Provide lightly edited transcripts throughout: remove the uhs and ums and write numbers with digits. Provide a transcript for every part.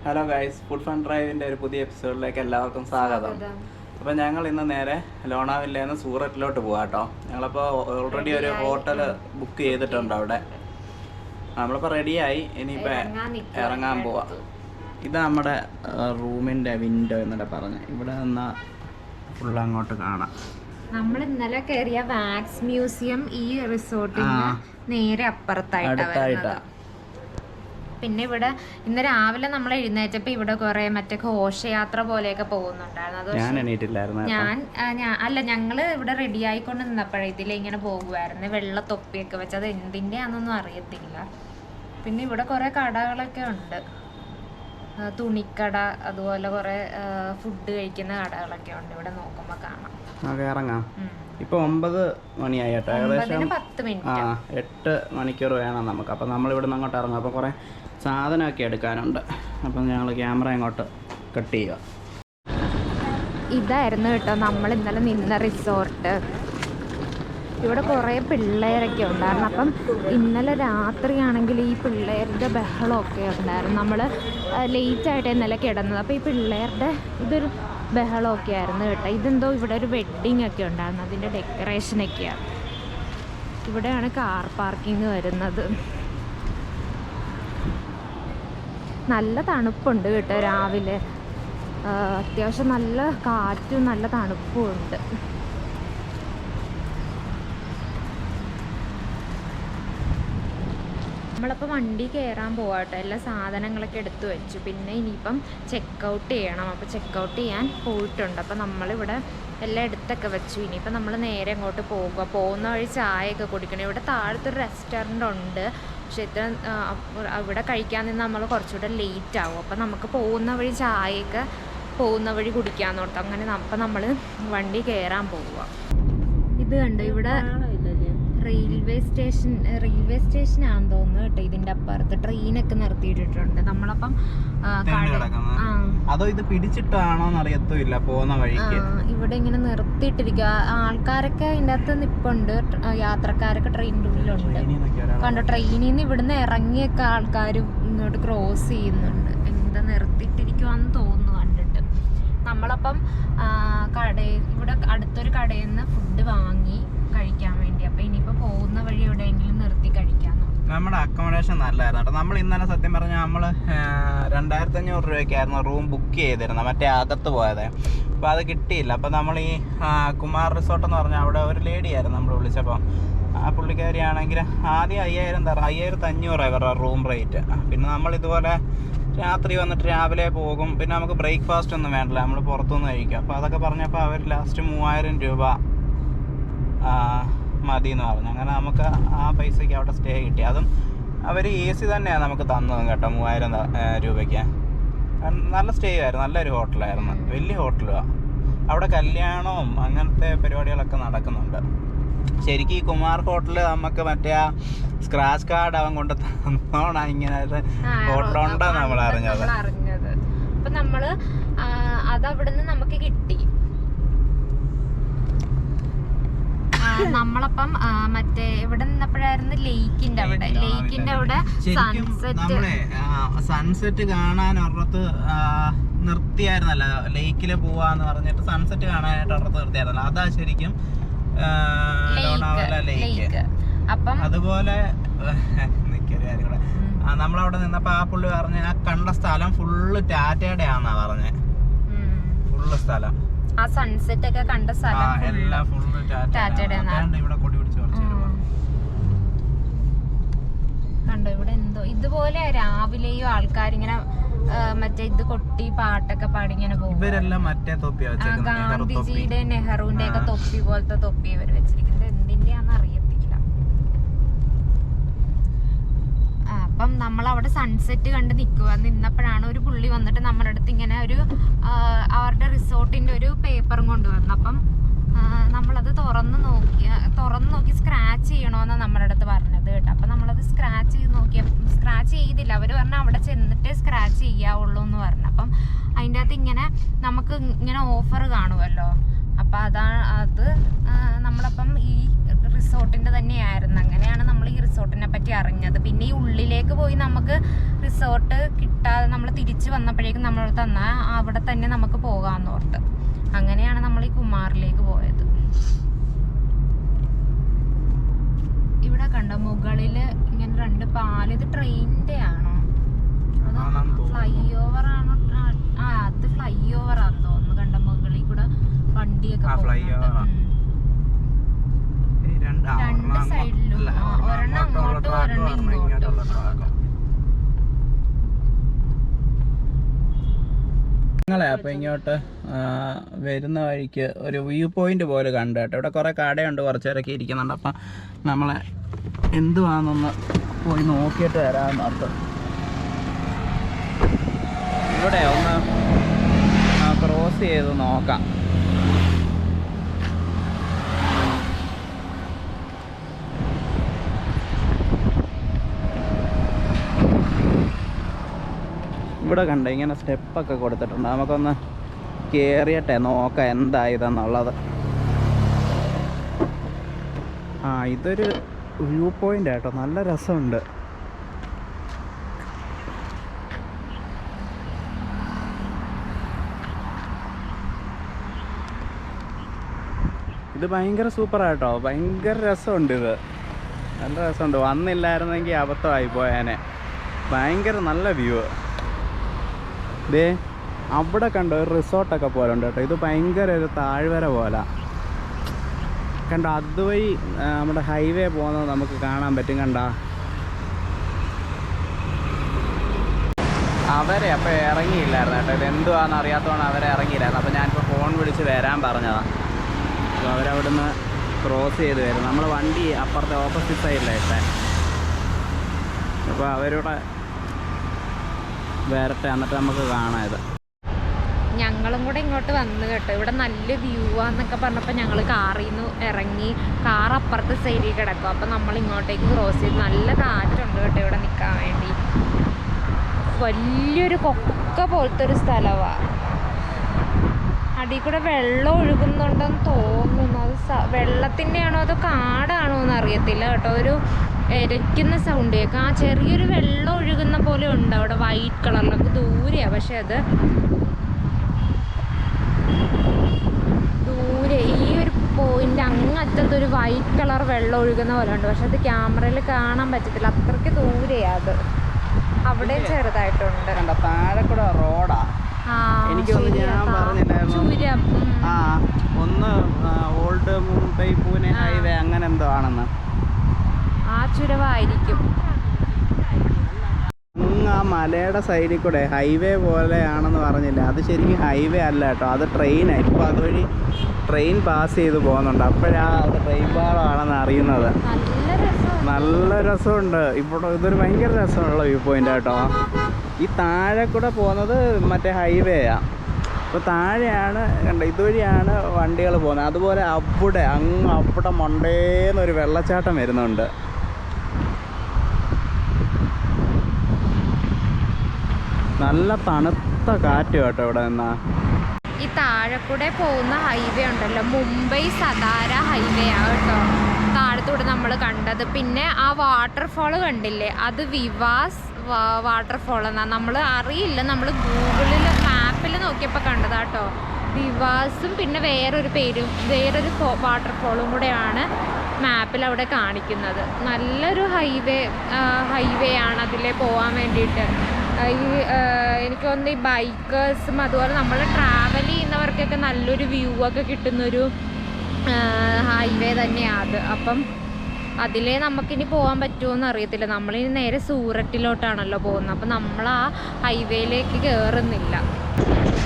Hello guys, food fun ഡ്രൈവിൻ്റെ ഒരു പുതിയ എപ്പിസോഡിലേക്ക് എല്ലാവർക്കും സ്വാഗതം. അപ്പോൾ ഞങ്ങൾ ഇന്ന് നേരെ ലോണാവില്ലയിൽ നിന്ന് സൂററ്റിലോട്ട് പോകാം കേട്ടോ. ഞങ്ങളിപ്പോൾ ഓൾറെഡി ഒരു ഹോട്ടൽ ബുക്ക് ചെയ്തിട്ടുണ്ട് അവിടെ. നമ്മളിപ്പോൾ റെഡിയായി, ഇനിയിപ്പോൾ ഇറങ്ങാൻ പോവാം. ഇത് നമ്മുടെ റൂമിൻ്റെ വിൻഡോ എന്നൊക്കെ പറഞ്ഞ് ഇവിടെ നിന്നാൽ ഫുള്ള് അങ്ങോട്ട് കാണാം. നമ്മൾ ഇന്നലെ കയറിയ വാക്സ് മ്യൂസിയം ഈ റിസോർട്ടിന് നേരെ അപ്പുറത്തായിട്ടാണ്. പിന്നെ ഇവിടെ ഇന്ന് രാവിലെ നമ്മൾ എഴുന്നേറ്റപ്പോൾ ഇവിടെ കുറെ മറ്റേ ഘോഷയാത്ര പോലെയൊക്കെ പോകുന്നുണ്ടായിരുന്നു. ഞങ്ങള് ഇവിടെ റെഡി ആയിക്കൊണ്ട് നിന്നപ്പോഴേ ഇതിലെ ഇങ്ങനെ പോകുമായിരുന്നു, വെള്ള തൊപ്പിയൊക്കെ വെച്ച്. അത് എന്തിൻ്റെയാണെന്നൊന്നും അറിയത്തില്ല. പിന്നെ ഇവിടെ കുറെ കടകളൊക്കെ ഉണ്ട്, തുണിക്കട, അതുപോലെ കുറെ ഫുഡ് കഴിക്കുന്ന കടകളൊക്കെ ഉണ്ട്. ഇവിടെ നോക്കുമ്പോ കാണാം. ഇറങ്ങാം. ഇപ്പൊ 9 മണിയായി കേട്ടോ, ഏകദേശം 10 മിനിറ്റ് 8 മണിക്കൂർ വേണം നമുക്ക്. അപ്പം നമ്മൾ ഇവിടെ നിന്ന് അങ്ങോട്ട് ഇറങ്ങും. അപ്പോൾ കുറേ സാധനമൊക്കെ എടുക്കാനുണ്ട്. അപ്പം ഞങ്ങൾ ക്യാമറ അങ്ങോട്ട് കട്ട് ചെയ്യുക. ഇതായിരുന്നു കേട്ടോ നമ്മൾ ഇന്നലെ നിന്ന റിസോർട്ട്. ഇവിടെ കുറേ പിള്ളേരൊക്കെ ഉണ്ടായിരുന്നു. അപ്പം ഇന്നലെ രാത്രിയാണെങ്കിൽ ഈ പിള്ളേരുടെ ബഹളമൊക്കെ ഉണ്ടായിരുന്നു. നമ്മൾ ലേറ്റായിട്ട് ഇന്നലെ കിടന്നത്. അപ്പോൾ ഈ പിള്ളേരുടെ ഇതൊരു ബഹളമൊക്കെ ആയിരുന്നു കേട്ടോ. ഇതെന്തോ ഇവിടെ ഒരു വെഡ്ഡിങ് ഒക്കെ ഉണ്ടായിരുന്നു, അതിൻ്റെ ഡെക്കറേഷനൊക്കെയാണ്. ഇവിടെയാണ് കാർ പാർക്കിംഗ് വരുന്നത്. നല്ല തണുപ്പുണ്ട് കേട്ടോ രാവിലെ. അത്യാവശ്യം നല്ല കാറ്റും നല്ല തണുപ്പും ഉണ്ട്. നമ്മളപ്പോൾ വണ്ടി കയറാൻ പോവാട്ടോ. എല്ലാ സാധനങ്ങളൊക്കെ എടുത്തു വെച്ചു. പിന്നെ ഇനിയിപ്പം ചെക്കൗട്ട് ചെയ്യണം. അപ്പോൾ ചെക്കൗട്ട് ചെയ്യാൻ പോയിട്ടുണ്ട്. അപ്പോൾ നമ്മളിവിടെ എല്ലാം എടുത്തൊക്കെ വെച്ചു. ഇനിയിപ്പം നമ്മൾ നേരെ അങ്ങോട്ട് പോകുന്ന വഴി ചായയൊക്കെ കുടിക്കണം. ഇവിടെ താഴത്തൊരു റെസ്റ്റോറൻ്റ് ഉണ്ട്, പക്ഷെ ഇവിടെ കഴിക്കാൻ നിന്ന് നമ്മൾ കുറച്ചുകൂടെ ലേറ്റ് ആവും. അപ്പം നമുക്ക് പോകുന്ന വഴി ചായയൊക്കെ പോകുന്ന വഴി കുടിക്കാമെന്ന് ഓർത്ത് അങ്ങനെ അപ്പം നമ്മൾ വണ്ടി കയറാൻ പോവുക. ഇത് കണ്ടോ, ഇവിടെ റെയിൽവേ സ്റ്റേഷനാണെന്ന് തോന്നുന്നു കേട്ടോ. ഇതിന്റെ അപ്പുറത്ത് ട്രെയിനൊക്കെ നിർത്തിയിട്ടിട്ടുണ്ട്. നമ്മളപ്പം അതോ ഇത് പിടിച്ചിട്ടാണോ അറിയത്തില്ല പോകുന്ന വഴിക്ക്. ഇവിടെ ഇങ്ങനെ നിർത്തിയിട്ടിരിക്കുക. ആൾക്കാരൊക്കെ അതിൻ്റെ അകത്ത് നിപ്പുണ്ട്, യാത്രക്കാരൊക്കെ ട്രെയിനിൻ്റെ ഉള്ളിലുണ്ട്. കണ്ടോ, ട്രെയിനിൽ നിന്ന് ഇവിടുന്ന് ഇറങ്ങിയൊക്കെ ആൾക്കാർ ഇങ്ങോട്ട് ക്രോസ് ചെയ്യുന്നുണ്ട്. എന്താ നിർത്തിയിട്ടിരിക്കുവാന്ന് തോന്നുന്നു കണ്ടിട്ട്. നമ്മളപ്പം ഇവിടെ അടുത്തൊരു കടയിൽ നിന്ന് ഫുഡ് വാങ്ങി കഴിക്കാൻ വേണ്ടി. അപ്പൊ ഇനിയിപ്പോ പോകുന്ന വഴി എവിടെയെങ്കിലും നിർത്തി കഴിക്കാന്ന്. നമ്മുടെ അക്കോമഡേഷൻ നല്ലായിരുന്നു കേട്ടോ. നമ്മൾ ഇന്നലെ സത്യം പറഞ്ഞാൽ നമ്മൾ 2500 രൂപയ്ക്കായിരുന്നു റൂം ബുക്ക് ചെയ്തിരുന്നത്, മറ്റേ അകത്ത് പോയത്. അപ്പോൾ അത് കിട്ടിയില്ല. അപ്പോൾ നമ്മൾ ഈ കുമാർ റിസോർട്ട് എന്ന് പറഞ്ഞാൽ അവിടെ ഒരു ലേഡി ആയിരുന്നു നമ്മൾ വിളിച്ചപ്പോൾ. ആ പുള്ളിക്കാരിയാണെങ്കിൽ ആദ്യം 5000 തരാം, 5500 ഇവരുടെ റൂം റേറ്റ്. പിന്നെ നമ്മൾ ഇതുപോലെ രാത്രി വന്നിട്ട് രാവിലെ പോകും, പിന്നെ നമുക്ക് ബ്രേക്ക്ഫാസ്റ്റ് ഒന്നും വേണ്ടല്ലോ, നമ്മൾ പുറത്തുനിന്ന് കഴിക്കും. അപ്പോൾ അതൊക്കെ പറഞ്ഞപ്പോൾ അവർ ലാസ്റ്റ് 3000 രൂപ മതി എന്ന് പറഞ്ഞു. അങ്ങനെ നമുക്ക് ആ പൈസയ്ക്ക് അവിടെ സ്റ്റേ കിട്ടി. അതും അവർ AC തന്നെയാണ് നമുക്ക് തന്നതും കേട്ടോ, 3000 രൂപയ്ക്ക്. നല്ല സ്റ്റേ ആയിരുന്നു, നല്ലൊരു ഹോട്ടലായിരുന്നു, വലിയ ഹോട്ടലുമാണ്. അവിടെ കല്യാണവും അങ്ങനത്തെ പരിപാടികളൊക്കെ നടക്കുന്നുണ്ട്. ശരിക്കും ഈ കുമാർ ഹോട്ടൽ നമുക്ക് മറ്റേ ആ സ്ക്രാച്ച് കാർഡ് അവൻ കൊണ്ട് തന്നോണ ഇങ്ങനെ ഹോട്ടലുണ്ടെന്ന് നമ്മൾ അറിഞ്ഞത്. അപ്പൊ നമ്മള് അതവിടുന്ന് നമുക്ക് കിട്ടി. നമ്മളപ്പം മറ്റേ ഇവിടെ നിന്നപ്പോഴായിരുന്നു ലേക്കിന്റെ അവിടെ സൺസെറ്റ് കാണാൻ ഒരിടത്ത് നിർത്തിയായിരുന്നല്ലോ, ലേക്കില് പോവാന്ന് പറഞ്ഞിട്ട് സൺസെറ്റ് കാണാനായിട്ട് ഒരിടത്ത് നിർത്തിയായിരുന്നല്ലോ. അതാ ശരിക്കും ലോണാവാല ലേക്ക്. അപ്പം അതുപോലെ നമ്മളവിടെ നിന്നപ്പോ ആ പുള്ളി പറഞ്ഞ ആ കണ്ട സ്ഥലം ഫുള്ള് ടാറ്റയുടെ ആന്നാ പറഞ്ഞേ. ഫുള്ള് സ്ഥലം ആ സൺസെറ്റ് ഒക്കെ കണ്ട സ്ഥലം എല്ലാം ഫുള്ള് ടാറ്റയുടെ. ഇവിടെ കൊടി പിടിച്ച് കണ്ടോ, ഇവിടെ എന്തോ ഇതുപോലെ രാവിലെയും ആൾക്കാരിങ്ങനെ മറ്റേ ഇത് കൊട്ടി പാട്ടൊക്കെ പാടി ഇങ്ങനെ പോകും. ഇവരെല്ലാം മറ്റേ തൊപ്പിയാ വെച്ചേക്കുന്നത്, ഗാന്ധിജിയുടെ നെഹ്റുവിന്റെ ഒക്കെ തൊപ്പി പോലത്തെ തൊപ്പി ഇവർ വെച്ചിരിക്കുന്നത്. എന്തിന്റെയാന്ന് അറിയത്തില്ല. അപ്പം നമ്മളവിടെ സൺസെറ്റ് കണ്ട് നിന്നപ്പോഴാണ് ഒരു പുള്ളി വന്നിട്ട് നമ്മുടെ അടുത്ത് ഇങ്ങനെ ഒരു അവരുടെ റിസോർട്ടിന്റെ ഒരു പേപ്പറും കൊണ്ടുവന്നു. അപ്പം നമ്മളത് തുറന്ന് നോക്കി സ്ക്രാച്ച് ചെയ്യണമെന്നാണ് നമ്മുടെ അടുത്ത് പറഞ്ഞത് കേട്ടോ. അപ്പം നമ്മളത് സ്ക്രാച്ച് ചെയ്തില്ല. അവർ പറഞ്ഞു അവിടെ ചെന്നിട്ട് സ്ക്രാച്ച് ചെയ്യാവുള്ളൂ എന്ന് പറഞ്ഞു. അപ്പം അതിൻ്റെ അകത്ത് ഇങ്ങനെ നമുക്ക് ഇങ്ങനെ ഓഫർ കാണുമല്ലോ. അപ്പം അത് നമ്മളപ്പം ഈ റിസോർട്ടിൻ്റെ തന്നെയായിരുന്നു. അങ്ങനെയാണ് നമ്മൾ ഈ റിസോർട്ടിനെ പറ്റി അറിഞ്ഞത്. പിന്നെ ഈ ഉള്ളിലേക്ക് പോയി നമുക്ക് റിസോർട്ട് കിട്ടാതെ നമ്മൾ തിരിച്ച് വന്നപ്പോഴേക്കും നമ്മൾ തന്നാൽ അവിടെ തന്നെ നമുക്ക് പോകാമെന്ന് ഓർത്ത് അങ്ങനെയാണ് നമ്മൾ ഈ കുമാറിലേക്ക് പോയത്. ഇവിടെ കണ്ടോ മുകളിൽ ഇങ്ങനെ 2 പാല്. ഇത് ട്രെയിനിൻ്റെ ആണോ അതോ ഫ്ലൈ ഓവർ ആണോ? അത് ഫ്ലൈ ഓവർ ആണെന്ന് തോന്നുന്നു. കണ്ട മുകളിൽ കൂടെ വണ്ടിയൊക്കെ രണ്ട് സൈഡിലും ഒരെണ്ണം അങ്ങോട്ടും ഒരെണ്ണം ഇങ്ങോട്ടും. ഞങ്ങളെ അപ്പം ഇങ്ങോട്ട് വരുന്ന വഴിക്ക് ഒരു വ്യൂ പോയിന്റ് പോലെ കണ്ടു കേട്ടോ. ഇവിടെ കുറേ കടയുണ്ട്, കുറച്ച് പേരൊക്കെ ഇരിക്കുന്നുണ്ട്. അപ്പം നമ്മളെ എന്തുവാണെന്നൊന്ന് പോയി നോക്കിയിട്ട് വരാമെന്ന് ഓർത്ത്. ഇവിടെ ഒന്ന് ക്രോസ് ചെയ്ത് നോക്കാം. ഇവിടെ കണ്ട ഇങ്ങനെ സ്റ്റെപ്പൊക്കെ കൊടുത്തിട്ടുണ്ട്. നമുക്കൊന്ന് കയറിയട്ടെ നോക്കാം എന്താ ഇതെന്നുള്ളത്. ഇതൊരു വ്യൂ പോയിന്റ് ആട്ടോ, നല്ല രസമുണ്ട്. ഇത് ഭയങ്കര സൂപ്പറാട്ടോ, ഭയങ്കര രസമുണ്ട്. ഇത് നല്ല രസമുണ്ട്. വന്നില്ലായിരുന്നെങ്കിൽ അബദ്ധമായി പോയേനെ. ഭയങ്കര നല്ല വ്യൂ. ദേ അവിടെ കണ്ടോ ഒരു റിസോർട്ടൊക്കെ പോലെ ഉണ്ട് കേട്ടോ. ഇത് ഭയങ്കര ഒരു താഴ്വര പോലെ കണ്ടോ. അതുവഴി നമ്മുടെ ഹൈവേ പോകുന്നത് നമുക്ക് കാണാൻ പറ്റും. കണ്ട അവരെ അപ്പോൾ ഇറങ്ങിയില്ലായിരുന്നു കേട്ടോ. ഇത് എന്തുവാന്ന് അറിയാത്തതാണ് അവരെ ഇറങ്ങിയില്ലായിരുന്നു. അപ്പോൾ ഞാനിപ്പോൾ ഫോൺ വിളിച്ച് വരാൻ പറഞ്ഞതാണ്. അപ്പോൾ അവരവിടുന്ന് ക്രോസ് ചെയ്ത് വരും. നമ്മൾ വണ്ടി അപ്പുറത്തെ ഓപ്പോസിറ്റ് സൈഡിലായിട്ടേ. അപ്പോൾ അവരുടെ വരട്ടെ, എന്നിട്ട് നമുക്ക് കാണാം. ഇത് ഞങ്ങളും കൂടെ ഇങ്ങോട്ട് വന്നു കേട്ടോ. ഇവിടെ നല്ല വ്യൂ ആന്നൊക്കെ പറഞ്ഞപ്പോൾ ഞങ്ങൾ കാറിൽ നിന്ന് ഇറങ്ങി. കാർ അപ്പുറത്തെ സൈഡിൽ കിടക്കും. അപ്പം നമ്മൾ ഇങ്ങോട്ടേക്ക് ക്രോസ് ചെയ്ത് നല്ല കാറ്റുണ്ട് കേട്ടോ ഇവിടെ നിൽക്കാൻ വേണ്ടി. വലിയൊരു കൊക്ക പോലത്തെ ഒരു സ്ഥലമാണ്. അടിയിൽ കൂടെ വെള്ളം ഒഴുകുന്നുണ്ടെന്ന് തോന്നുന്നു. അത് വെള്ളത്തിൻ്റെ ആണോ അതോ കാടാണോ എന്ന് അറിയത്തില്ല കേട്ടോ. ഒരു ഇരയ്ക്കുന്ന സൗണ്ട് കേൾക്കാം. ചെറിയൊരു വെള്ളം ഒഴുകുന്ന പോലെ ഉണ്ട് അവിടെ, വൈറ്റ് കളറിലൊക്കെ ദൂരെയാണ്. പക്ഷെ അത് ദൂരെ ഈ ഒരു പോയിന്റ് അങ്ങറ്റത്തൊരു വൈറ്റ് കളർ വെള്ളം ഒഴുകുന്ന പോലെ ഉണ്ട്. പക്ഷെ അത് ക്യാമറയിൽ കാണാൻ പറ്റത്തില്ല, അത്രയ്ക്ക് ദൂരെയാണ് അത്. അവിടെ ചെറുതായിട്ടുണ്ട്. താഴെ കൂടെ റോഡാ. എനിക്ക് ഞാൻ പറഞ്ഞില്ലായിരുന്നു ഒന്ന് ഓൾഡ് മുംബൈ പൂനെ ഹൈവേ അങ്ങനെ എന്തോ ആണെന്ന്. ആ ചുരവായിരിക്കും. ആ മലയുടെ സൈഡിൽ കൂടെ ഹൈവേ പോലെയാണെന്ന് പറഞ്ഞില്ല. അത് ശരിക്കും ഹൈവേ അല്ല കേട്ടോ, അത് ട്രെയിനാണ്. ഇപ്പോൾ അതുവഴി ട്രെയിൻ പാസ് ചെയ്ത് പോകുന്നുണ്ട്. അപ്പോഴാണ് അത് ട്രെയിൻ പാളമാണെന്ന് അറിയുന്നത്. നല്ല രസമുണ്ട്. ഇവിടെ ഇതൊരു ഭയങ്കര രസമുള്ള വ്യൂ പോയിന്റ് കേട്ടോ. ഈ താഴെ കൂടെ പോകുന്നത് മറ്റേ ഹൈവേയാണ്. അപ്പോൾ താഴെയാണ് കണ്ട, ഇതുവഴിയാണ് വണ്ടികൾ പോകുന്നത്. അതുപോലെ അവിടെ മണ്ടേന്നൊരു വെള്ളച്ചാട്ടം വരുന്നുണ്ട്. നല്ല തണുത്ത കാറ്റ് കേട്ടോ ഇവിടെ നിന്നാ. ഈ താഴെക്കൂടെ പോകുന്ന ഹൈവേ ഉണ്ടല്ലോ, മുംബൈ സതാര ഹൈവേ ആ കേട്ടോ താഴത്തൂടെ നമ്മൾ കണ്ടത്. പിന്നെ ആ വാട്ടർഫോൾ കണ്ടില്ലേ, അത് വിവാസ് വാട്ടർഫോൾ എന്നാണ്. നമ്മൾ അറിയില്ല, നമ്മൾ ഗൂഗിളിൽ മാപ്പിൽ നോക്കിയപ്പോൾ കണ്ടതാ കേട്ടോ. വിവാസും പിന്നെ വേറൊരു വാട്ടർഫോളും കൂടെയാണ് മാപ്പിൽ അവിടെ കാണിക്കുന്നത്. നല്ലൊരു ഹൈവേ ആണ് അതിലെ പോകാൻ വേണ്ടിയിട്ട്. എനിക്ക് തോന്നുന്നു ഈ ബൈക്കേഴ്സും അതുപോലെ നമ്മൾ ട്രാവൽ ചെയ്യുന്നവർക്കൊക്കെ നല്ലൊരു വ്യൂ ഒക്കെ കിട്ടുന്നൊരു ഹൈവേ തന്നെയാണ് അത്. അപ്പം അതിലേ നമുക്കിനി പോകാൻ പറ്റുമോയെന്ന് അറിയത്തില്ല. നമ്മളിനി നേരെ സൂററ്റിലോട്ടാണല്ലോ പോകുന്നത്. അപ്പം നമ്മൾ ആ ഹൈവേയിലേക്ക് കയറുന്നില്ല.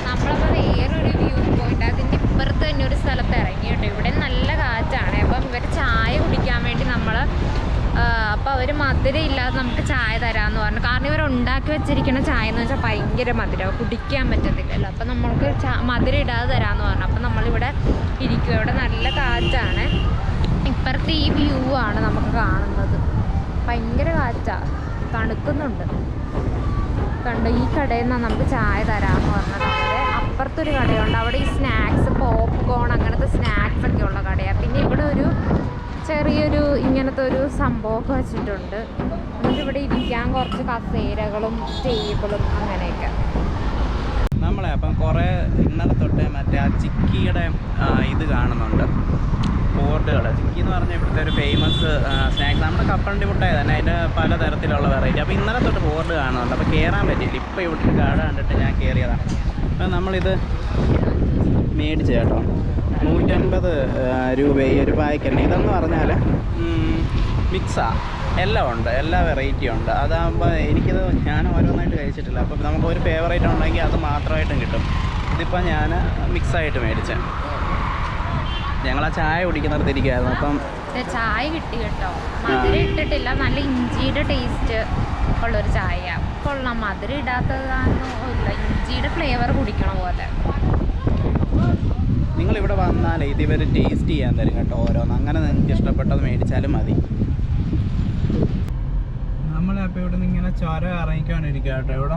നമ്മളപ്പോൾ വേറൊരു വ്യൂ പോയിന്റ് അതിൻ്റെ ഇപ്പുറത്ത് തന്നെ ഒരു സ്ഥലത്ത് ഇറങ്ങി കേട്ടോ. ഇവിടെ നല്ല കാറ്റാണ്. അപ്പം ഇവർ ചായ കുടിക്കാൻ വേണ്ടി അപ്പോൾ അവർ മധുരം ഇല്ലാതെ നമുക്ക് ചായ തരാമെന്ന് പറഞ്ഞു. കാരണം ഇവർ ഉണ്ടാക്കി വെച്ചിരിക്കുന്ന ചായ എന്ന് വെച്ചാൽ ഭയങ്കര മധുരം, കുടിക്കാൻ പറ്റത്തില്ലല്ലോ. അപ്പം നമ്മൾക്ക് മധുരം ഇടാതെ തരാമെന്ന് പറഞ്ഞു. അപ്പം നമ്മളിവിടെ ഇരിക്കുക. ഇവിടെ നല്ല കാറ്റാണ്. ഇപ്പുറത്തെ ഈ വ്യൂ ആണ് നമുക്ക് കാണുന്നത്. ഭയങ്കര കാറ്റാണ്, തണുക്കുന്നുണ്ട്. കണ്ടോ, ഈ കടയിൽ നിന്നാണ് നമുക്ക് ചായ തരാമെന്ന് പറഞ്ഞത്. അവിടെ അപ്പുറത്തൊരു കടയുണ്ട്, അവിടെ ഈ സ്നാക്സ് പോപ്കോൺ അങ്ങനത്തെ സ്നാക്സ് ഒക്കെ ഉള്ള കടയാണ്. പിന്നെ ഇവിടെ ഒരു ചെറിയൊരു ഇങ്ങനത്തെ ഒരു സംഭവമൊക്കെ വെച്ചിട്ടുണ്ട്. എന്നിട്ട് ഇവിടെ ഇരിക്കാൻ കുറച്ച് കസേരകളും ടേബിളും അങ്ങനെയൊക്കെ. നമ്മളെ അപ്പം കുറേ ഇന്നലെ തൊട്ട് മറ്റേ ആ ചിക്കിയുടെ ഇത് കാണുന്നുണ്ട്, ബോർഡുകൾ. ചിക്കി എന്ന് പറഞ്ഞാൽ ഇവിടുത്തെ ഒരു ഫേമസ് സ്നാക്സ്. നമ്മുടെ കപ്പലണ്ടി മുട്ടായി തന്നെ അതിൻ്റെ പലതരത്തിലുള്ള വെറൈറ്റി. അപ്പോൾ ഇന്നലെ തൊട്ട് ബോർഡ് കാണുന്നുണ്ട്. അപ്പോൾ കയറാൻ പറ്റിയില്ല. ഇപ്പോൾ ഇവിടുത്തെ കട കണ്ടിട്ട് ഞാൻ കയറിയതാണ്. അപ്പോൾ നമ്മളിത് മേടിച്ച് കേട്ടോ, 150 രൂപ ഈ ഒരു പായ്ക്കല്ല. ഇതെന്ന് പറഞ്ഞാൽ മിക്സാണ്, എല്ലാം ഉണ്ട്, എല്ലാ വെറൈറ്റിയും ഉണ്ട്. അതാകുമ്പോൾ എനിക്കിത് ഞാൻ ഓരോന്നായിട്ട് കഴിച്ചിട്ടില്ല. അപ്പോൾ നമുക്ക് ഒരു ഫേവറേറ്റ് ഉണ്ടെങ്കിൽ അത് മാത്രമായിട്ടും കിട്ടും. ഇതിപ്പോൾ ഞാൻ മിക്സായിട്ട് മേടിച്ചത്. ഞങ്ങൾ ആ ചായ കുടിക്കുന്നിടത്തിരിക്കുമായിരുന്നു. അപ്പം ചായ കിട്ടി കേട്ടോ, മധുരം ഇട്ടിട്ടില്ല, നല്ല ഇഞ്ചിയുടെ ടേസ്റ്റ് ഉള്ളൊരു ചായ. കൊള്ളാം, മധുരം ഇടാത്തതാണെന്നോ ഇല്ല, ഇഞ്ചിയുടെ ഫ്ലേവർ കുടിക്കണ പോലെ. നിങ്ങളിവിടെ വന്നാലേ ഇത് ഇവർ ടേസ്റ്റ് ചെയ്യാൻ തരും കേട്ടോ ഓരോന്ന്. അങ്ങനെ നിങ്ങൾക്ക് ഇഷ്ടപ്പെട്ടത് മേടിച്ചാലും മതി. നമ്മളപ്പോൾ ഇവിടെ നിന്ന് ഇങ്ങനെ ചുരം ഇറങ്ങിക്കൊണ്ടിരിക്കുക കേട്ടോ. ഇവിടെ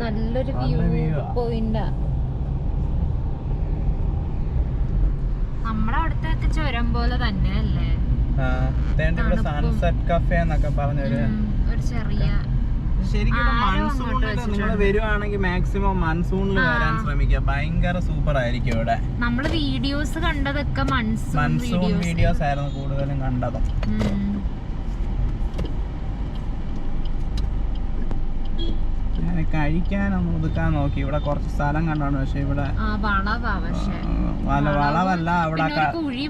നല്ലൊരു വ്യൂ പോയിന്റ്. നമ്മുടെ അവിടുത്തെ ചുരം പോലെ തന്നെ അല്ലേ? സൺസെറ്റ് കഫേ എന്നൊക്കെ പറഞ്ഞൊരു ചെറിയ. ശരിക്കും മൺസൂണിൽ നിങ്ങൾ വരുവാണെങ്കിൽ മാക്സിമം മൺസൂണിൽ വരാൻ ശ്രമിക്കുക. ഭയങ്കര സൂപ്പർ ആയിരിക്കും ഇവിടെ. നമ്മള് വീഡിയോസ് കണ്ടതൊക്കെ മൺസൂൺ വീഡിയോസ് ആയിരുന്നു കൂടുതലും കണ്ടത്. ഞാൻ കഴിക്കാനൊന്നും ഒതുക്കാൻ നോക്കി. ഇവിടെ കുറച്ച് സ്ഥലം കണ്ടാണ്, പക്ഷെ ഇവിടെ വളവല്ല, അവിടെ കുഴി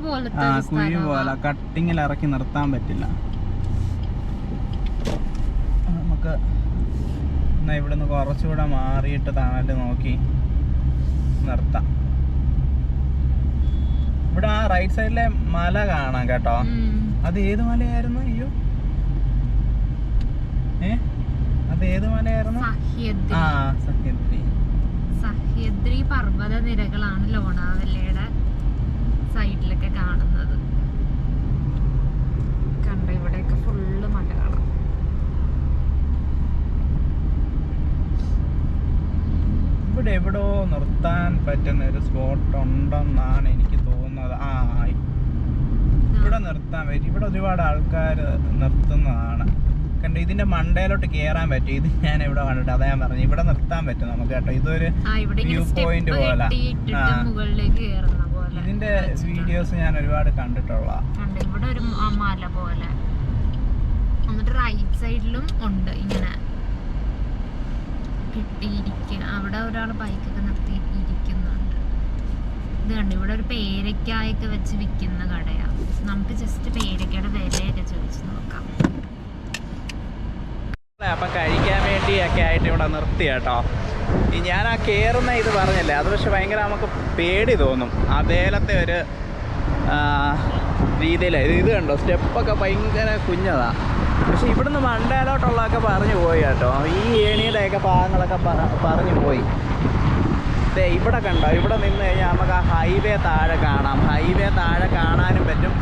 പോലെ കട്ടിങ്ങിൽ ഇറക്കി നിർത്താൻ പറ്റില്ല. നമുക്ക് എന്നാ ഇവിടുന്ന് കുറച്ചുകൂടെ മാറിയിട്ട് തണല് നോക്കി നിർത്താം. ഇവിടെ ആ റൈറ്റ് സൈഡിലെ മല കാണാം കേട്ടോ. അത് ഏത് മലയായിരുന്നു? അയ്യോ, അത് ഏത് മലയായിരുന്നു? സഹ്യദ്രി പർവ്വത നിരകളാണ് ലോണാവല്ലയുടെ സൈഡിലൊക്കെ കാണുന്നത്. കണ്ടോ, ഇവിടെയൊക്കെ ഫുള്ള് മലകളാണ്. ഇവിടെ എവിടോ നിർത്താൻ പറ്റുന്ന ഒരു സ്പോട്ട് ഉണ്ടെന്നാണ് എനിക്ക് തോന്നുന്നത്. ഇവിടെ നിർത്താൻ പറ്റും. ഇവിടെ ഒരുപാട് ആൾക്കാർ നിർത്തുന്നതാണ്. കണ്ടോ, ഇതിന്റെ മണ്ടയിലോട്ട് കയറാൻ പറ്റും. ഇത് ഞാൻ ഇവിടെ കണ്ടിട്ട് അതാ ഞാൻ പറഞ്ഞു, ഇവിടെ നിർത്താൻ പറ്റും നമുക്ക് കേട്ടോ. ഇതൊരു വ്യൂ പോയിന്റ് പോലെ. ഇതിന്റെ വീഡിയോസ് ഞാൻ ഒരുപാട് കണ്ടിട്ടുള്ള. ഇവിടെ ഒരു മല പോലെ, എന്നിട്ട് റൈറ്റ് സൈഡിലും ഉണ്ട് ഇങ്ങനെ കിട്ടിയിരിക്കുക. അവിടെ ഒരാൾ ബൈക്കൊക്കെ നിർത്തി ഇരിക്കുന്നുണ്ട്. ഇത് കണ്ടു, ഇവിടെ ഒരു പേരക്കായൊക്കെ വെച്ച് വിൽക്കുന്ന കടയാ. നമുക്ക് ജസ്റ്റ് പേരക്കയുടെ വിലയൊക്കെ ചോദിച്ചു നോക്കാം. അപ്പം കഴിക്കാൻ വേണ്ടിയൊക്കെ ആയിട്ട് ഇവിടെ നിർത്തി കേട്ടോ. ഈ ഞാൻ ആ കയറുന്ന ഇത് പറഞ്ഞില്ലേ, അത് പക്ഷെ ഭയങ്കര നമുക്ക് പേടി തോന്നും. അതേലത്തെ ഒരു രീതിയിൽ ഇത് കണ്ടോ, സ്റ്റെപ്പൊക്കെ ഭയങ്കര കുഞ്ഞതാ. പക്ഷെ ഇവിടുന്ന് മണ്ടയിലോട്ടുള്ളതൊക്കെ പറഞ്ഞു പോയി കേട്ടോ. ഈ ഏണിയുടെയൊക്കെ ഭാഗങ്ങളൊക്കെ പറഞ്ഞു പോയി. ഇവിടെ കണ്ടോ, ഇവിടെ നിന്ന് കഴിഞ്ഞാൽ നമുക്ക് ആ ഹൈവേ താഴെ കാണാം. ഹൈവേ താഴെ കാണാനും പറ്റും.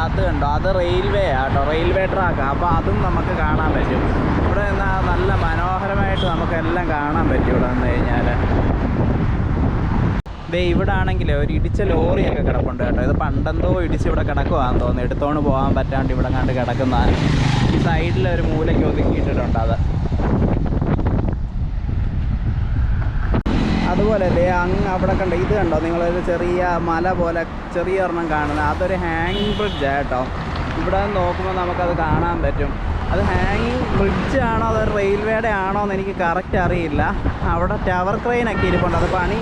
അത് കണ്ടോ, അത് റെയിൽവേ ആട്ടോ, റെയിൽവേ ട്രാക്കാണ്. അപ്പോൾ അതും നമുക്ക് കാണാൻ പറ്റും. ഇവിടെ നിന്നാൽ നല്ല മനോഹരമായിട്ട് നമുക്കെല്ലാം കാണാൻ പറ്റും ഇവിടെ നിന്ന് കഴിഞ്ഞാൽ. ഇവിടെ ആണെങ്കിൽ ഒരു ഇടിച്ച ലോറിയൊക്കെ കിടപ്പുണ്ട് കേട്ടോ. ഇത് പണ്ടെന്തോ ഇടിച്ച് ഇവിടെ കിടക്കുവാന്ന് തോന്നുന്നു. എടുത്തോണ്ട് പോകാൻ പറ്റാണ്ട് ഇവിടെ കണ്ട് കിടക്കുന്നതാണ്. ഈ സൈഡിലൊരു മൂലയ്ക്ക് ഒതുക്കിയിട്ടിട്ടുണ്ട്. അതുപോലെ അങ്ങ് അവിടെ കണ്ടോ, ഇത് കണ്ടോ നിങ്ങളൊരു ചെറിയ മല പോലെ ചെറിയ ഒരെണ്ണം കാണുന്നത്, അതൊരു ഹാങ്ങിങ് ബ്രിഡ്ജാണ് കേട്ടോ. ഇവിടെ നോക്കുമ്പോൾ നമുക്കത് കാണാൻ പറ്റും. അത് ഹാങ്ങിങ് ബ്രിഡ്ജ് ആണോ അത് റെയിൽവേയുടെ ആണോ എന്ന് എനിക്ക് കറക്റ്റ് അറിയില്ല. അവിടെ ടവർ ക്രെയിനൊക്കെ ഇരിപ്പുണ്ട്. അത് പണി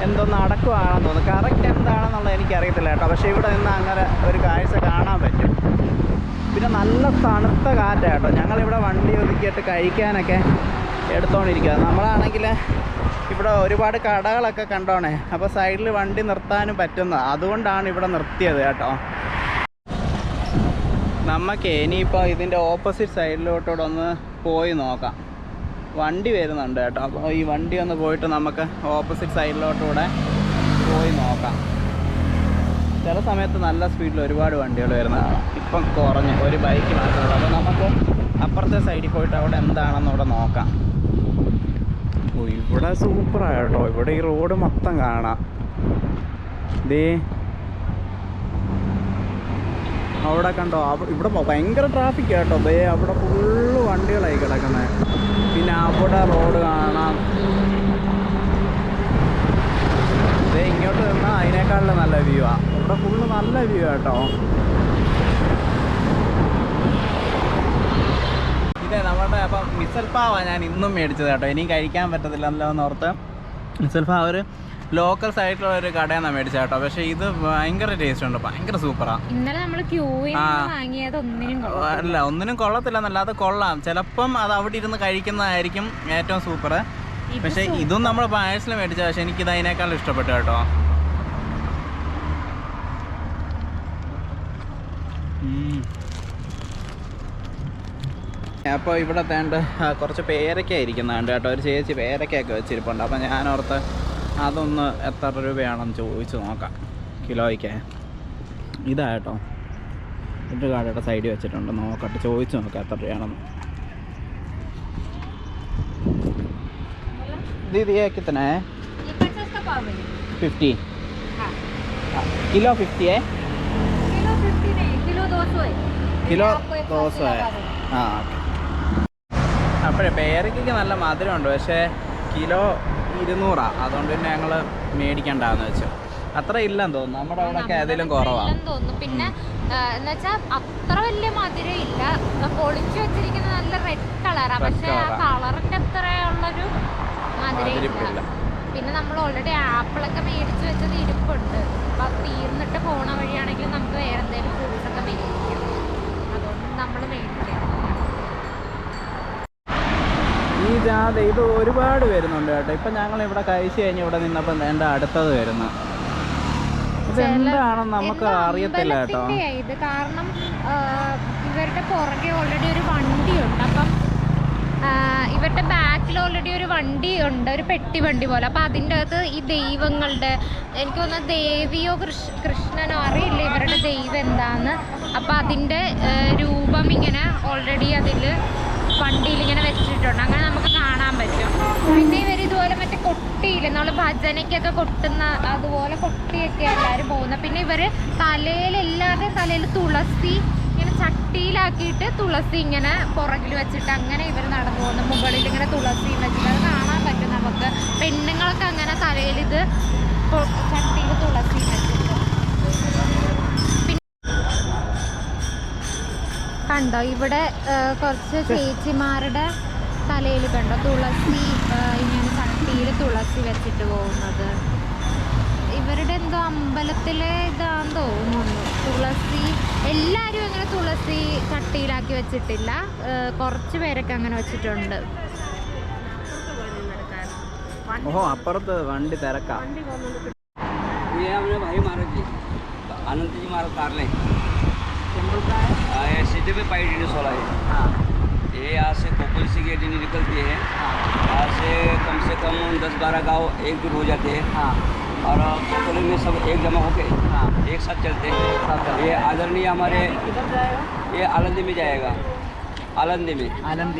എന്തോന്ന് നടക്കുവാണെന്ന് തോന്നുന്നു. കറക്റ്റ് എന്താണെന്നുള്ളത് എനിക്കറിയത്തില്ല കേട്ടോ. പക്ഷേ ഇവിടെ നിന്ന് അങ്ങനെ ഒരു കാഴ്ച കാണാൻ പറ്റും. പിന്നെ നല്ല തണുത്ത കാറ്റാണ് കേട്ടോ. ഞങ്ങളിവിടെ വണ്ടി ഒതുക്കിയിട്ട് കഴിക്കാനൊക്കെ എടുത്തോണ്ടിരിക്കുക. നമ്മളാണെങ്കിൽ ഇവിടെ ഒരുപാട് കടകളൊക്കെ കണ്ടോണേ. അപ്പോൾ സൈഡിൽ വണ്ടി നിർത്താനും പറ്റുന്നത്, അതുകൊണ്ടാണ് ഇവിടെ നിർത്തിയത് കേട്ടോ. നമുക്ക് ഇനിയിപ്പോൾ ഇതിൻ്റെ ഓപ്പോസിറ്റ് സൈഡിലോട്ടൂടെ ഒന്ന് പോയി നോക്കാം. വണ്ടി വരുന്നുണ്ട് കേട്ടോ. അപ്പോൾ ഈ വണ്ടി ഒന്ന് പോയിട്ട് നമുക്ക് ഓപ്പോസിറ്റ് സൈഡിലോട്ടൂടെ പോയി നോക്കാം. ചില സമയത്ത് നല്ല സ്പീഡിൽ ഒരുപാട് വണ്ടികൾ വരുന്നതാണ്. ഇപ്പം കുറഞ്ഞ് ഒരു ബൈക്ക് മാത്രമേ ഉള്ളൂ. അപ്പോൾ നമുക്ക് അപ്പുറത്തെ സൈഡിൽ പോയിട്ട് അവിടെ എന്താണെന്ന് ഇവിടെ നോക്കാം. ഇവിടെ സൂപ്പറാണ് കേട്ടോ. ഇവിടെ ഈ റോഡ് മൊത്തം കാണാം. അവിടെ കണ്ടോ, ഇവിടെ ഭയങ്കര ട്രാഫിക് കേട്ടോ. അവിടെ ഫുള്ള് വണ്ടികളായി കിടക്കുന്നത്. പിന്നെ അവിടെ റോഡ് കാണാം. ഇങ്ങോട്ട് നിന്നാൽ അതിനേക്കാളും നല്ല വ്യൂ ആണ്. ഇവിടെ ഫുള്ള് നല്ല വ്യൂ കേട്ടോ. ഇതേ നമ്മുടെ അപ്പം മിസൽപ്പാവാണ് ഞാൻ ഇന്നും മേടിച്ചത് കേട്ടോ. ഇനിയും കഴിക്കാൻ പറ്റത്തില്ലല്ലോ എന്നോർത്ത് മിസൽപ്പാവ് ഒരു ലോക്കൽ സൈഡിലുള്ള ഒരു കടയിൽ നിന്നാണ് മേടിച്ചത് കേട്ടോ. പക്ഷേ ഇത് ഭയങ്കര ടേസ്റ്റ് ഉണ്ട്, ഭയങ്കര സൂപ്പറാണ്. അല്ല ഒന്നിനും കൊള്ളത്തില്ലെന്നല്ല, അത് കൊള്ളാം. ചിലപ്പം അത് അവിടെ ഇരുന്ന് കഴിക്കുന്നതായിരിക്കും ഏറ്റവും സൂപ്പർ. പക്ഷേ ഇതും നമ്മൾ പാഴ്സൽ മേടിച്ചത്. പക്ഷെ എനിക്കിത് അതിനേക്കാളും ഇഷ്ടപ്പെട്ടു കേട്ടോ. അപ്പോൾ ഇവിടെ തേണ്ട കുറച്ച് പേരക്ക ഇരിക്കുന്നുണ്ട് കേട്ടോ. ഒരു ചേച്ചി പേരക്കയൊക്കെ വെച്ചിരിപ്പുണ്ട്. അപ്പം ഞാനോർത്ത് അതൊന്ന് എത്ര രൂപയാണെന്ന് ചോദിച്ച് നോക്കാം കിലോയ്ക്ക്. ഇതാ കേട്ടോ, ഒരു കടയുടെ സൈഡിൽ വെച്ചിട്ടുണ്ട്. നോക്കട്ടെ, ചോദിച്ച് നോക്കാം എത്ര രൂപയാണെന്ന്. दीदी ये कितना है? ये 50 का पाव है। 50 किलो 50 है? किलो 50 नहीं, किलो 200 है। किलो 200 है. ആ അപ്പോഴേ പേരയ്ക്ക് നല്ല മധുരമുണ്ട്. പക്ഷേ കിലോ 200. അതുകൊണ്ട് തന്നെ ഞങ്ങൾ മേടിക്കണ്ടെന്ന് വെച്ചു. അത്ര ഇല്ലെന്ന് തോന്നുന്നു. നമ്മുടെ അവിടെയൊക്കെ ഏതെങ്കിലും കുറവാണ് തോന്നുന്നു. പിന്നെ എന്നുവെച്ചാൽ അത്ര വലിയ മധുരം ഇല്ല. പൊളിച്ചു വെച്ചിരിക്കുന്ന നല്ല റെഡ് കളറാണ്. പക്ഷെ ആ കളറിന്റെ അത്രയുള്ളൊരു മധുരമില്ല. പിന്നെ നമ്മൾ ഓൾറെഡി ആപ്പിളൊക്കെ മേടിച്ചു വെച്ചത് ഇരിപ്പുണ്ട്. അപ്പം അത് തീർന്നിട്ട് പോണ വഴിയാണെങ്കിൽ നമുക്ക് വേറെ എന്തെങ്കിലും ഫ്രൂട്ട്സ് ഒക്കെ മേടിക്കാം. അതുകൊണ്ട് നമ്മൾ മേടിക്കാം. ഈ ജാത ഇത് ഒരുപാട് വരുന്നുണ്ട് കേട്ടോ. ഇപ്പം ഞങ്ങൾ ഇവിടെ കഴിച്ച് കഴിഞ്ഞ് ഇവിടെ നിന്നപ്പം എൻ്റെ അടുത്തത് വരുന്നു. ഇതെന്താണെന്ന് നമുക്ക് അറിയത്തില്ല കേട്ടോ. ഇത് കാരണം ഇവരുടെ പുറകെ ഓൾറെഡി ഒരു വണ്ടിയുണ്ട്. അപ്പം ഇവരുടെ ബാക്കിൽ ഓൾറെഡി ഒരു വണ്ടി ഉണ്ട്, ഒരു പെട്ടി വണ്ടി പോലെ. അപ്പം അതിൻ്റെ അകത്ത് ഈ ദൈവങ്ങളുടെ, എനിക്ക് തോന്നുന്നത് ദേവിയോ കൃഷ്ണനോ അറിയില്ല ഇവരുടെ ദൈവം എന്താന്ന്. അപ്പം അതിൻ്റെ രൂപം ഇങ്ങനെ ഓൾറെഡി അതിൽ വണ്ടിയിൽ ഇങ്ങനെ വെച്ചിട്ടുണ്ട്. അങ്ങനെ നമുക്ക് കാണാൻ പറ്റും. പിന്നെ ഇവർ ഇതുപോലെ മറ്റേ കൊട്ടിയില്ല, നമ്മൾ ഭജനയ്ക്കൊക്കെ കൊട്ടുന്ന അതുപോലെ കൊട്ടിയൊക്കെ എല്ലാവരും പോകുന്നത്. പിന്നെ ഇവർ എല്ലാവരുടെയും തലയിൽ തുളസി ഇങ്ങനെ ചട്ടിയിലാക്കിയിട്ട് തുളസി ഇങ്ങനെ പുറകിൽ വെച്ചിട്ട് അങ്ങനെ ഇവർ നടന്നു പോകുന്നു. മുകളിൽ ഇങ്ങനെ തുളസി വെച്ചിട്ട് അത് കാണാൻ പറ്റും നമുക്ക്. പെണ്ണുങ്ങളൊക്കെ അങ്ങനെ തലയിൽ ഇത് ചട്ടിയിൽ തുളസി വെച്ചിട്ട്. കണ്ടോ ഇവിടെ കുറച്ച് ചേച്ചിമാരുടെ തലയിൽ കണ്ടോ തുളസി ഇങ്ങനെ ചട്ടിയിൽ തുളസി വെച്ചിട്ട് പോകുന്നത്. ഇവരുടെ എന്തോ അമ്പലത്തിലെ ഇതാന്ന് തോന്നുന്നു. തുളസി എല്ലാവരും അങ്ങനെ തുളസി ചട്ടിയിലാക്കി വെച്ചിട്ടില്ല, കുറച്ച് പേരൊക്കെ അങ്ങനെ വെച്ചിട്ടുണ്ട്. ഓഹോ, അപ്പുറത്ത് വണ്ടി തിരക്കാം. आनंद जी महाराज कार लें सिटी पे पाई डिनस वाला है। ये यहाँ से कोकुल से गेट निकलती है। यहाँ से कम 10-12 गाँव एक दूर हो जाते हैं। और कोकुली में सब एक जमा होके एक साथ चलते हैं। ये आदरणीय हमारे ये आलंदी में जाएगा। आलंदी में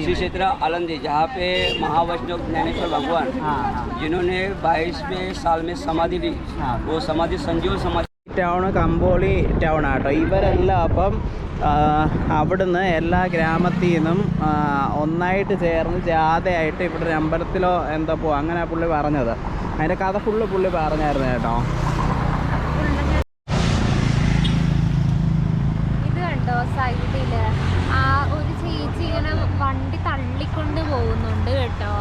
श्री क्षेत्र आलंदी, जहाँ पे महावैष्णव ज्ञानेश्वर भगवान जिन्होंने 22वें साल में समाधि ली, वो समाधि संजीव समाधि ടൗണ് കമ്പോളി ടൗൺ ആട്ടോ. ഇവരെല്ലാം അപ്പം അവിടുന്ന് എല്ലാ ഗ്രാമത്തിൽ നിന്നും ഒന്നായിട്ട് ചേർന്ന് ജാഥയായിട്ട് ഇവിടെ ഒരു അമ്പലത്തിലോ എന്താ പോകും, അങ്ങനെ പുള്ളി പറഞ്ഞത്. അതിൻ്റെ കഥ ഫുള്ള് പുള്ളി പറഞ്ഞായിരുന്നു കേട്ടോ. ഇത് കണ്ടോ സൈഡിൽ ആ ഒരു ചേച്ചി ഇങ്ങനെ വണ്ടി തള്ളിക്കൊണ്ട് പോകുന്നുണ്ട് കേട്ടോ.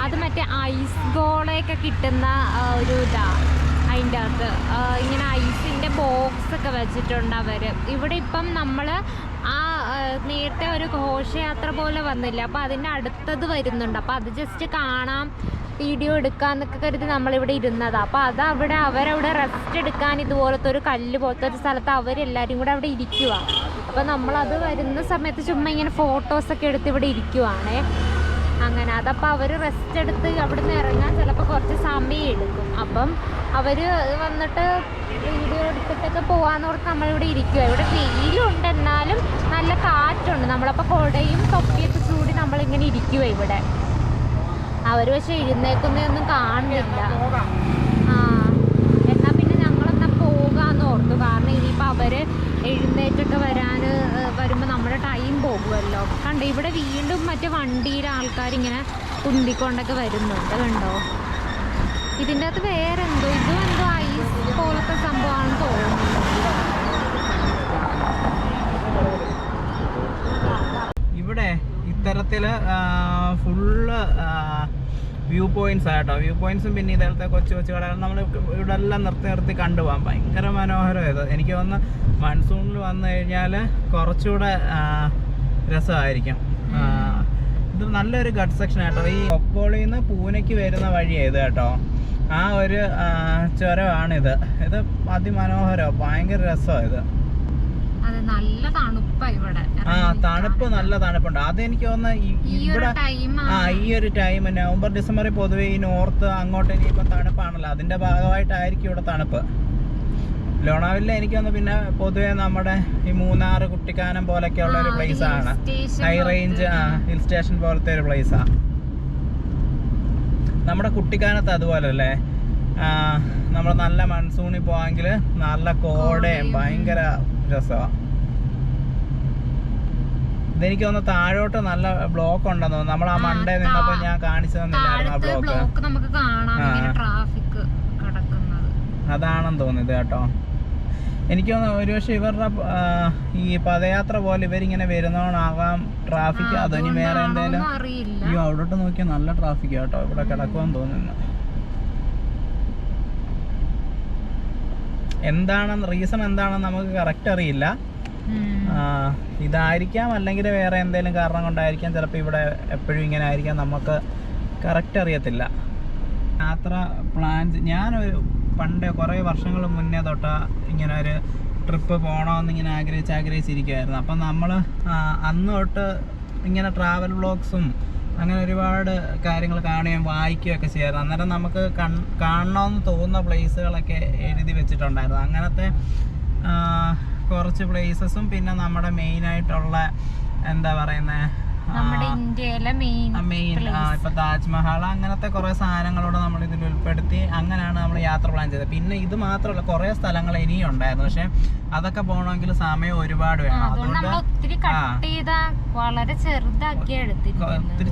അത് മറ്റേ ഐസ് ഗോളയൊക്കെ കിട്ടുന്ന ഒരു ഇതാണ്. അതിൻ്റെ അകത്ത് ഇങ്ങനെ ഐസിൻ്റെ ബോക്സ് ഒക്കെ വെച്ചിട്ടുണ്ട് അവർ. ഇവിടെ ഇപ്പം നമ്മൾ ആ നേരത്തെ ഒരു ഘോഷയാത്ര പോലെ വന്നില്ല, അപ്പോൾ അതിൻ്റെ അടുത്തത് വരുന്നുണ്ട്. അപ്പോൾ അത് ജസ്റ്റ് കാണാം, വീഡിയോ എടുക്കാമെന്നൊക്കെ കരുതി നമ്മളിവിടെ ഇരുന്നതാണ്. അപ്പോൾ അത് അവരവിടെ റെസ്റ്റ് എടുക്കാൻ ഇതുപോലത്തെ ഒരു കല്ല് പോലത്തെ ഒരു സ്ഥലത്ത് അവരെല്ലാവരും കൂടെ അവിടെ ഇരിക്കുക. അപ്പോൾ നമ്മളത് വരുന്ന സമയത്ത് ചുമ്മാ ഇങ്ങനെ ഫോട്ടോസൊക്കെ എടുത്ത് ഇവിടെ ഇരിക്കുവാണേ. അങ്ങനെ അതപ്പോൾ അവർ റെസ്റ്റ് എടുത്ത് അവിടെ നിന്ന് ഇറങ്ങാൻ ചിലപ്പോൾ കുറച്ച് സമയം എടുക്കും. അപ്പം അവർ വന്നിട്ട് വീഡിയോ എടുത്തിട്ടൊക്കെ പോകാമെന്ന് പറഞ്ഞ് നമ്മളിവിടെ ഇരിക്കുക. ഇവിടെ വെയിലുണ്ട്, എന്നാലും നല്ല കാറ്റുണ്ട്. നമ്മളപ്പോൾ കുടയും തൊപ്പിയൊക്കെ ചൂടി നമ്മളിങ്ങനെ ഇരിക്കുക ഇവിടെ. അവർ പക്ഷെ എഴുന്നേക്കുന്നതൊന്നും കാണുന്നില്ല. എന്നാൽ പിന്നെ ഞങ്ങളെന്നാൽ പോകാമെന്ന് ഓർത്തു. കാരണം ഇനിയിപ്പോൾ അവർ എഴുന്നേറ്റൊക്കെ വരാൻ കണ്ടോ ഇവിടെ വീണ്ടും മറ്റേ വണ്ടിയിൽ ആൾക്കാരിങ്ങനെ കുന്തിക്കൊണ്ടൊക്കെ വരുന്നുണ്ട് കണ്ടോ. ഇതിൻ്റെ അകത്ത് വേറെ എന്തോ ഇതും എന്തോ ഐസ് പോലത്തെ സംഭവമാണെന്ന് തോന്നുന്നു. ഇവിടെ ഇത്തരത്തില് ഫുള്ള് വ്യൂ പോയിന്റ്സ് ആട്ടോ. വ്യൂ പോയിന്റ്സും പിന്നെ ഇതേപോലത്തെ കൊച്ചു കൊച്ചു കടകൾ നമ്മൾ ഇവിടെ എല്ലാം നിർത്തി കണ്ടുപോകാം. ഭയങ്കര മനോഹരം ഇത്. എനിക്ക് തോന്നുന്നു മൺസൂണിൽ വന്നു കഴിഞ്ഞാൽ കുറച്ചുകൂടെ രസമായിരിക്കും. ഇത് നല്ലൊരു ഗഡ് സെക്ഷൻ ആട്ടോ. ഈ കൊക്കോളിൽ നിന്ന് പൂനെക്ക് വരുന്ന വഴിയാണ് ഇത് കേട്ടോ. ആ ഒരു ചുരമാണിത്. ഇത് അതിമനോഹരം, ഭയങ്കര രസമാണ് ഇത്. നല്ല തണുപ്പാ ഇവിടെ. തണുപ്പ്, നല്ല തണുപ്പുണ്ട്. അതെനിക്ക് തോന്നുന്നു ഇവിടെ ഈ ഒരു ടൈം നവംബർ ഡിസംബറിൽ പൊതുവെ ഈ നോർത്ത് അങ്ങോട്ട് ഇനിയിപ്പോൾ തണുപ്പാണല്ലോ, അതിന്റെ ഭാഗമായിട്ടായിരിക്കും ഇവിടെ തണുപ്പ്. ലോണാവില്ല എനിക്ക് തോന്നുന്നു പിന്നെ പൊതുവെ നമ്മുടെ ഈ മൂന്നാർ കുട്ടിക്കാനം പോലൊക്കെ ഉള്ള ഒരു പ്ലേസ് ആണ്. ഹൈ റേഞ്ച് ഹിൽ സ്റ്റേഷൻ പോലത്തെ ഒരു പ്ലേസാ. നമ്മുടെ കുട്ടിക്കാനത്ത് അതുപോലെ അല്ലേ, നമ്മൾ നല്ല മൺസൂണിൽ പോവാങ്കിൽ നല്ല കോടയും ഭയങ്കര രസമാണ്. ഇതെനിക്ക് തോന്നുന്നു താഴോട്ട് നല്ല ബ്ലോക്ക് ഉണ്ടെന്ന് തോന്നുന്നു. നമ്മൾ ആ മണ്ടേ നിന്നപ്പോ ഞാൻ കാണിച്ചു തന്നില്ലായിരുന്നു ആ ബ്ലോക്ക്. അതാണെന്ന് തോന്നുന്നത് കേട്ടോ. എനിക്ക് തോന്നുന്നു ഒരുപക്ഷെ ഇവരുടെ ഈ പദയാത്ര പോലെ ഇവരിങ്ങനെ വരുന്നോണാകാം ട്രാഫിക്. അതിന് വേറെ എന്തെങ്കിലും അയ്യോ അവിടോട്ട് നോക്കിയാൽ നല്ല ട്രാഫിക് കേട്ടോ. ഇവിടെ കിടക്കുമെന്ന് തോന്നുന്നു. എന്താണെന്ന് റീസൺ എന്താണെന്ന് നമുക്ക് കറക്റ്റ് അറിയില്ല. ഇതായിരിക്കാം, അല്ലെങ്കിൽ വേറെ എന്തെങ്കിലും കാരണം കൊണ്ടായിരിക്കാം. ചിലപ്പോൾ ഇവിടെ എപ്പോഴും ഇങ്ങനെ ആയിരിക്കാം, നമുക്ക് കറക്റ്റ് അറിയത്തില്ല. യാത്ര പ്ലാൻ ഞാനൊരു പണ്ട് കുറേ വർഷങ്ങൾ മുന്നേ തൊട്ട് ഇങ്ങനെ ഒരു ട്രിപ്പ് പോകണമെന്ന് ഇങ്ങനെ ആഗ്രഹിച്ചിരിക്കുമായിരുന്നു. അപ്പം നമ്മൾ അന്ന് തൊട്ട് ഇങ്ങനെ ട്രാവൽ വ്ളോഗ്സും അങ്ങനെ ഒരുപാട് കാര്യങ്ങൾ കാണുകയും വായിക്കുകയൊക്കെ ചെയ്യായിരുന്നു. അന്നേരം നമുക്ക് കാണണമെന്ന് തോന്നുന്ന പ്ലേസുകളൊക്കെ എഴുതി വെച്ചിട്ടുണ്ടായിരുന്നു. അങ്ങനത്തെ കുറച്ച് പ്ലേസസും പിന്നെ നമ്മുടെ മെയിനായിട്ടുള്ള എന്താ പറയുന്നത് മെയിൻ ഇപ്പൊ താജ്മഹൽ അങ്ങനത്തെ കുറെ സാധനങ്ങളോട് നമ്മൾ ഇതിൽ ഉൾപ്പെടുത്തി അങ്ങനെയാണ് നമ്മൾ യാത്ര പ്ലാൻ ചെയ്തത്. പിന്നെ ഇത് മാത്രമല്ല കുറെ സ്ഥലങ്ങൾ ഇനിയും ഉണ്ടായിരുന്നു. പക്ഷെ അതൊക്കെ പോകണമെങ്കിൽ സമയം ഒരുപാട് വേണം. അതുകൊണ്ട് ഒത്തിരി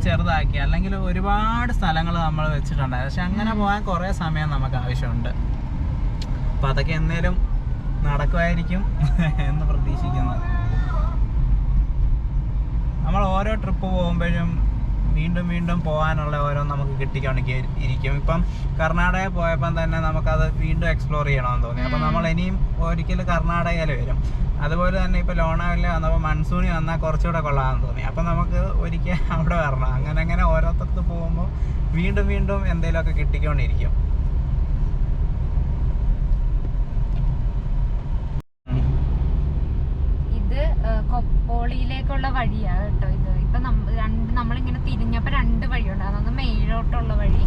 ചെറുതാക്കി, അല്ലെങ്കിൽ ഒരുപാട് സ്ഥലങ്ങൾ നമ്മൾ വെച്ചിട്ടുണ്ടായിരുന്നു. പക്ഷെ അങ്ങനെ പോകാൻ കുറെ സമയം നമുക്ക് ആവശ്യമുണ്ട്. അപ്പൊ അതൊക്കെ എന്നേലും നടക്കുമായിരിക്കും എന്ന് പ്രതീക്ഷിക്കുന്നത്. നമ്മൾ ഓരോ ട്രിപ്പ് പോകുമ്പോഴും വീണ്ടും പോകാനുള്ള ഓരോ നമുക്ക് കിട്ടിക്കൊണ്ടിരിക്കും. ഇപ്പം കർണാടക പോയപ്പം തന്നെ നമുക്കത് വീണ്ടും എക്സ്പ്ലോർ ചെയ്യണമെന്ന് തോന്നി. അപ്പം നമ്മൾ ഇനിയും ഒരിക്കൽ കർണാടകയിൽ വരും. അതുപോലെ തന്നെ ഇപ്പോൾ ലോണാവില്ല വന്നപ്പോൾ മൺസൂണി വന്നാൽ കുറച്ചുകൂടെ കൊള്ളാമെന്ന് തോന്നി. അപ്പം നമുക്ക് ഒരിക്കൽ അവിടെ വരണം. അങ്ങനെ ഓരോരുത്തർക്ക് പോകുമ്പോൾ വീണ്ടും എന്തെങ്കിലുമൊക്കെ കിട്ടിക്കൊണ്ടിരിക്കും. കൊപ്പോളിയിലേക്കുള്ള വഴിയാണ് കേട്ടോ ഇത്. ഇപ്പൊ നമ്മളിങ്ങനെ തിരിഞ്ഞപ്പോ രണ്ട് വഴിയുണ്ടായിരുന്നു. ഒന്ന് മേലോട്ടുള്ള വഴി,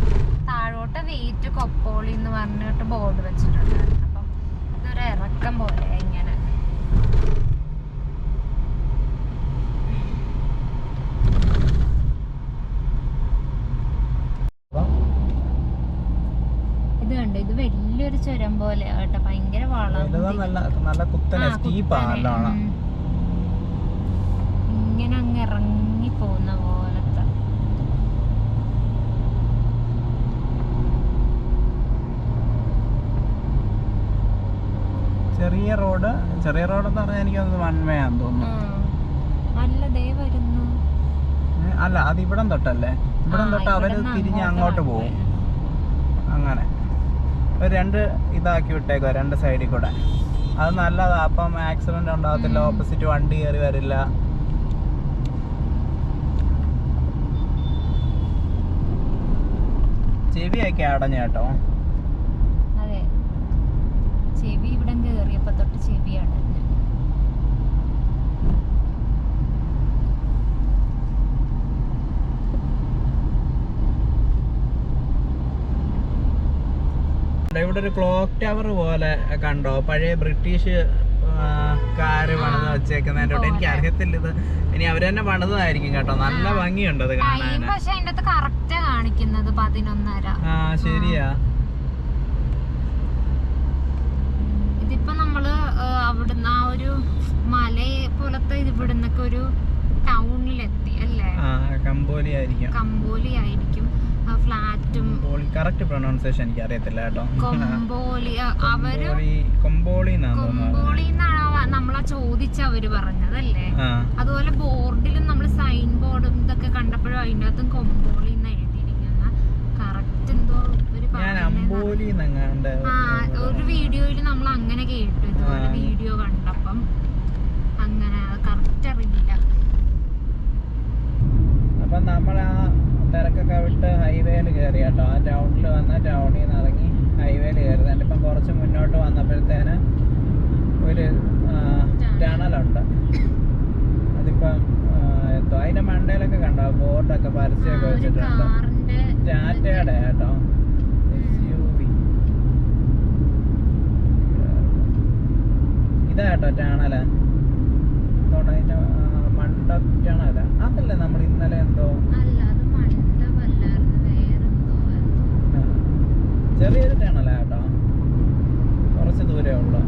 താഴോട്ട് വെയിറ്റ് കൊപ്പോളി എന്ന് പറഞ്ഞിട്ട് ബോർഡ് വെച്ചിട്ടുണ്ടായിരുന്നു. അപ്പം ഇതൊരു ഇറക്കം പോലെ ഇങ്ങനെ. ഇത് കണ്ടോ, ഇത് വലിയൊരു ചുരം പോലെ കേട്ടോ. ഭയങ്കര വളം, നല്ല കുത്തനെ സ്റ്റീപ്പാണ്. ഇങ്ങനെ അങ്ങ് ഇറങ്ങി പോകുന്ന പോലത്തെ. ചെറിയ റോഡ് എന്ന് പറഞ്ഞാൽ എനിക്ക് വൺ വേ ആണെന്ന് തോന്നുന്നു. അല്ല ദേ വരുന്നു. അല്ല അത് ഇവിടം തൊട്ടല്ലേ, ഇവിടം തൊട്ട് അവര് തിരിഞ്ഞ് അങ്ങോട്ട് പോകും. അങ്ങനെ ഒരു രണ്ട് ഇതാക്കി വിട്ടേക്കോ രണ്ട് സൈഡിൽ കൂടെ. അത് നല്ലതാ. അപ്പം ആക്സിഡന്റ് ഉണ്ടാകത്തില്ല, ഓപ്പോസിറ്റ് വണ്ടി കയറി വരില്ല. ചെവിയൊക്കെ അടഞ്ഞു കേട്ടോ. അതെ, ചെവി ഇവിടെ കേറിയപ്പോ തൊട്ട് ചെവി അടഞ്ഞു. ഇവിടെ ഒരു ക്ലോക്ക് ടവർ പോലെ കണ്ടോ, പഴയ ബ്രിട്ടീഷ് കാര് പണിത് വെച്ചേക്കുന്നതിന്റെ. എനിക്ക് അറിയത്തില്ല, ഇത് ഇനി അവര് തന്നെ പണിതായിരിക്കും കേട്ടോ. നല്ല ഭംഗിയുണ്ട് അത് കാണാൻ. പക്ഷെ അതിന്റെ അകത്ത് കറക്റ്റ് കാണിക്കുന്നത് 11:30. ശരിയാ. ഇതിപ്പോ നമ്മള് അവിടുന്ന് ആ ഒരു മല പോലത്തെ ഇവിടുന്നൊക്കെ ഒരു ടൗണിലെത്തി അല്ലേ? കമ്പോലി ആയിരിക്കും. കമ്പോലി ആയിരിക്കും. ഫ്ലാറ്റും കറക്റ്റ് പ്രൊനൗൺസിയേഷൻ എനിക്ക് അറിയത്തില്ല കേട്ടോ. കൊമ്പോളി കൊമ്പോളി എന്നാണ് നമ്മളാ ചോദിച്ചവര് പറഞ്ഞതല്ലേ. അതുപോലെ ബോർഡിലും നമ്മൾ സൈൻ ബോർഡും ഇതൊക്കെ കണ്ടപ്പോഴും അതിൻ്റെ അകത്തും കൊമ്പോളി എന്ന് എഴുതിയിരിക്കുന്ന കറക്റ്റ് എന്തോ ഒരു വീഡിയോയിൽ നമ്മൾ അങ്ങനെ കേട്ടു. ഇതുപോലെ വീഡിയോ കണ്ടപ്പം അങ്ങനെ കറക്റ്റ് അറിയില്ല. അപ്പൊ നമ്മൾ ആ തിരക്കൊക്കെ വിട്ട് ഹൈവേയിൽ കയറി കേട്ടോ. ആ ടൗണിൽ വന്ന ടൗണിൽ നിന്ന് ഇറങ്ങി ഹൈവേയിൽ കയറുന്നുണ്ട്. ഇപ്പം കുറച്ച് മുന്നോട്ട് വന്നപ്പോഴത്തേന് ഒരു ടണലുണ്ട്. അതിപ്പം എന്തോ അതിന്റെ മണ്ടയിലൊക്കെ കണ്ടോ ബോർഡൊക്കെ പരസ്യമൊക്കെ വെച്ചിട്ടുണ്ട്. ടാറ്റയുടെ കേട്ടോ SUV. ഇതാ കേട്ടോ ടണല്. അതിന്റെ മണ്ഡപ ടണല അതല്ലേ നമ്മൾ ഇന്നലെ എന്തോ ചെറിയൊരു ടണലാ കേട്ടോ. കുറച്ച് ദൂരേ ഉള്ളു.